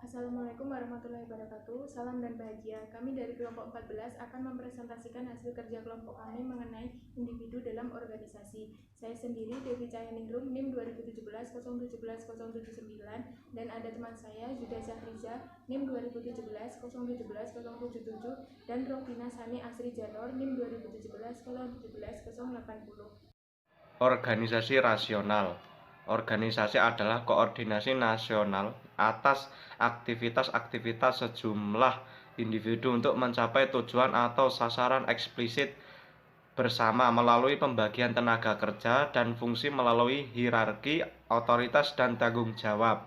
Assalamualaikum warahmatullahi wabarakatuh. Salam dan bahagia. Kami dari kelompok 14 akan mempresentasikan hasil kerja kelompok kami mengenai individu dalam organisasi. Saya sendiri Devi Cahyandingrum, NIM 2017-017-079, dan ada teman saya Yuda Zahriza, NIM 2017-017-077, dan Rovina Sani Asri Janor, NIM 2017-017-080. Organisasi rasional. Organisasi adalah koordinasi nasional atas aktivitas-aktivitas sejumlah individu untuk mencapai tujuan atau sasaran eksplisit bersama melalui pembagian tenaga kerja dan fungsi melalui hierarki, otoritas, dan tanggung jawab.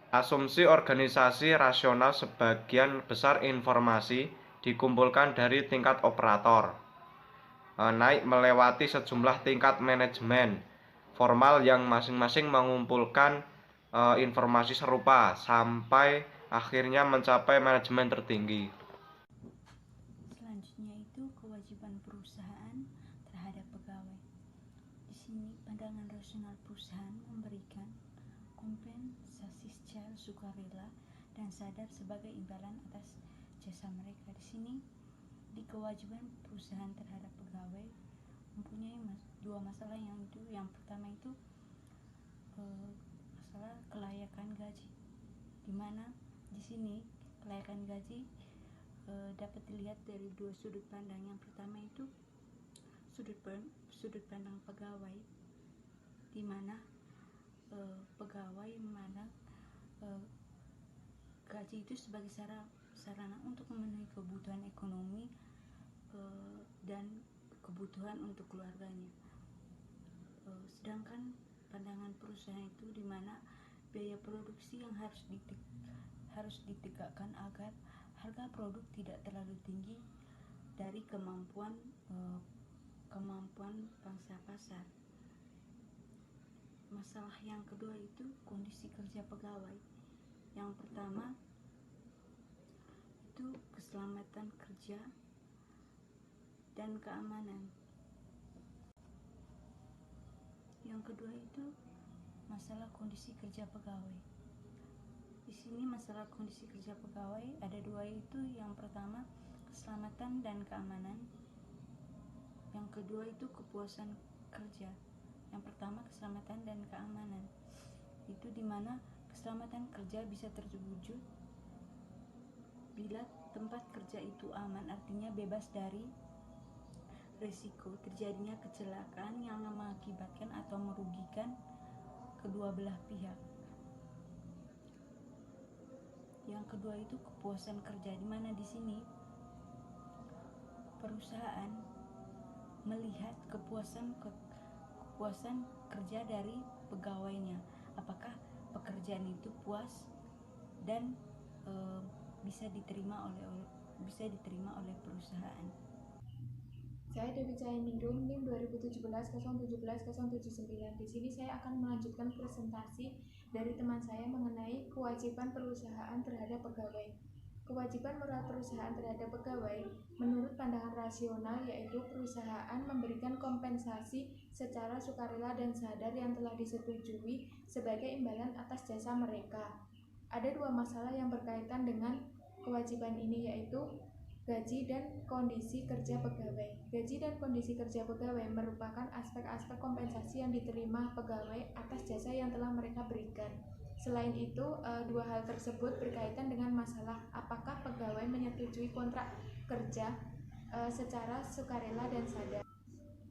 Asumsi organisasi rasional sebagian besar informasi dikumpulkan dari tingkat operator, naik melewati sejumlah tingkat manajemen formal yang masing-masing mengumpulkan informasi serupa sampai akhirnya mencapai manajemen tertinggi. Selanjutnya itu kewajiban perusahaan terhadap pegawai. Di sini pandangan rasional perusahaan memberikan kompensasi secara sukarela dan sadar sebagai imbalan atas jasa mereka. Di sini di kewajiban perusahaan terhadap pegawai mempunyai dua masalah, yang pertama itu masalah kelayakan gaji, di mana di sini kelayakan gaji dapat dilihat dari dua sudut pandang. Yang pertama itu sudut pandang pegawai, di mana pegawai memandang gaji itu sebagai sarana untuk memenuhi kebutuhan ekonomi dan kebutuhan untuk keluarganya. Sedangkan pandangan perusahaan itu di mana biaya produksi yang harus ditegakkan agar harga produk tidak terlalu tinggi dari kemampuan pangsa pasar. Masalah yang kedua itu kondisi kerja pegawai. Yang pertama itu keselamatan kerja dan keamanan. Yang kedua itu masalah kondisi kerja pegawai. Di sini masalah kondisi kerja pegawai ada dua, itu yang pertama keselamatan dan keamanan. Yang kedua itu kepuasan kerja. Yang pertama keselamatan dan keamanan. Itu dimana keselamatan kerja bisa terwujud bila tempat kerja itu aman, artinya bebas dari risiko terjadinya kecelakaan yang mengakibatkan atau merugikan kedua belah pihak. Yang kedua itu kepuasan kerja, di mana di sini perusahaan melihat kepuasan kerja dari pegawainya, apakah pekerjaan itu puas dan bisa diterima oleh perusahaan. Saya Devi Cahyandingrum, NIM 2017-017-079. Di sini saya akan melanjutkan presentasi dari teman saya mengenai kewajiban perusahaan terhadap pegawai. Kewajiban moral perusahaan terhadap pegawai menurut pandangan rasional yaitu perusahaan memberikan kompensasi secara sukarela dan sadar yang telah disetujui sebagai imbalan atas jasa mereka. Ada dua masalah yang berkaitan dengan kewajiban ini, yaitu gaji dan kondisi kerja pegawai. Gaji dan kondisi kerja pegawai merupakan aspek-aspek kompensasi yang diterima pegawai atas jasa yang telah mereka berikan. Selain itu, dua hal tersebut berkaitan dengan masalah apakah pegawai menyetujui kontrak kerja secara sukarela dan sadar.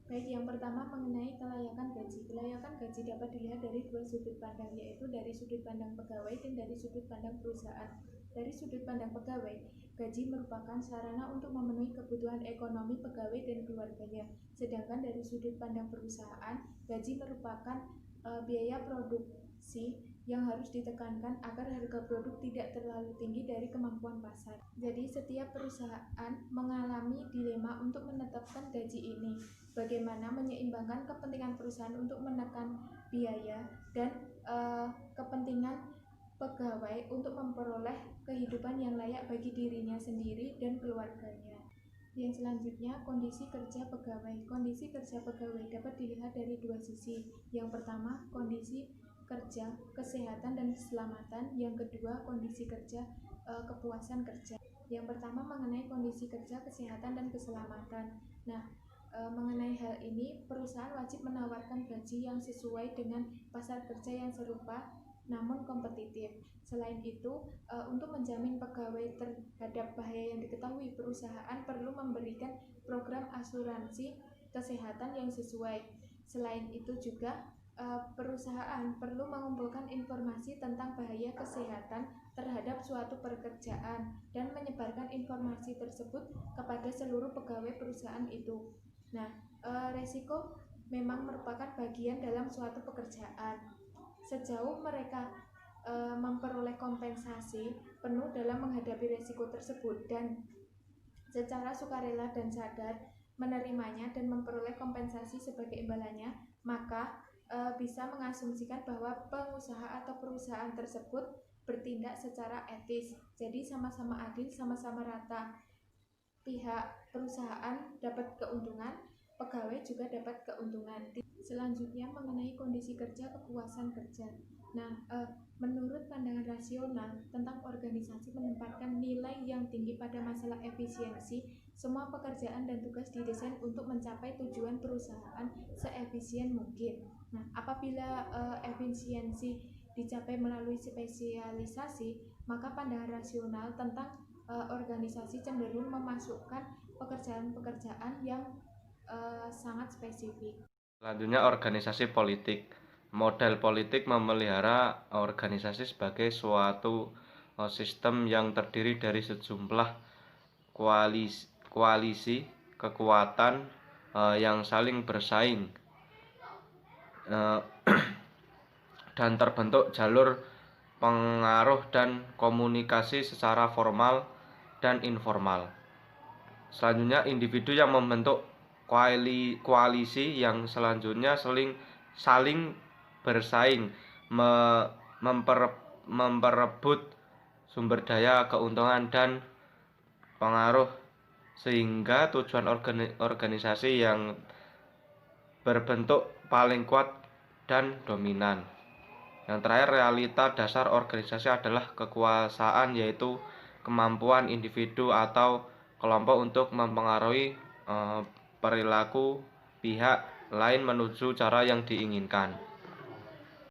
Baik, yang pertama mengenai kelayakan gaji. Kelayakan gaji dapat dilihat dari dua sudut pandang, yaitu dari sudut pandang pegawai dan dari sudut pandang perusahaan. Dari sudut pandang pegawai, gaji merupakan sarana untuk memenuhi kebutuhan ekonomi pegawai dan keluarganya. Sedangkan dari sudut pandang perusahaan, gaji merupakan biaya produksi yang harus ditekankan agar harga produk tidak terlalu tinggi dari kemampuan pasar. Jadi setiap perusahaan mengalami dilema untuk menetapkan gaji ini. Bagaimana menyeimbangkan kepentingan perusahaan untuk menekan biaya dan kepentingan pegawai untuk memperoleh kehidupan yang layak bagi dirinya sendiri dan keluarganya. Yang selanjutnya, kondisi kerja pegawai. Kondisi kerja pegawai dapat dilihat dari dua sisi. Yang pertama, kondisi kerja, kesehatan dan keselamatan. Yang kedua, kondisi kerja, kepuasan kerja. Yang pertama mengenai kondisi kerja, kesehatan dan keselamatan. Nah, mengenai hal ini, perusahaan wajib menawarkan gaji yang sesuai dengan pasar kerja yang serupa namun kompetitif. Selain itu, untuk menjamin pegawai terhadap bahaya yang diketahui, perusahaan perlu memberikan program asuransi kesehatan yang sesuai. Selain itu juga, perusahaan perlu mengumpulkan informasi tentang bahaya kesehatan terhadap suatu pekerjaan dan menyebarkan informasi tersebut kepada seluruh pegawai perusahaan itu. Nah, resiko memang merupakan bagian dalam suatu pekerjaan. Sejauh mereka memperoleh kompensasi penuh dalam menghadapi resiko tersebut dan secara sukarela dan sadar menerimanya dan memperoleh kompensasi sebagai imbalannya, maka bisa mengasumsikan bahwa pengusaha atau perusahaan tersebut bertindak secara etis. Jadi sama-sama adil, sama-sama rata. Pihak perusahaan dapat keuntungan, pegawai juga dapat keuntungan. Selanjutnya mengenai kondisi kerja, kepuasan kerja. Nah, menurut pandangan rasional tentang organisasi menempatkan nilai yang tinggi pada masalah efisiensi. Semua pekerjaan dan tugas didesain untuk mencapai tujuan perusahaan seefisien mungkin. Nah, apabila efisiensi dicapai melalui spesialisasi, maka pandangan rasional tentang organisasi cenderung memasukkan pekerjaan-pekerjaan yang sangat spesifik. Selanjutnya, organisasi politik. Model politik memelihara organisasi sebagai suatu sistem yang terdiri dari sejumlah koalisi kekuatan yang saling bersaing dan terbentuk jalur pengaruh dan komunikasi secara formal dan informal. Selanjutnya, individu yang membentuk koalisi yang selanjutnya saling bersaing memperebut sumber daya, keuntungan, dan pengaruh sehingga tujuan organisasi yang berbentuk paling kuat dan dominan. Yang terakhir, realita dasar organisasi adalah kekuasaan, yaitu kemampuan individu atau kelompok untuk mempengaruhi perilaku pihak lain menuju cara yang diinginkan.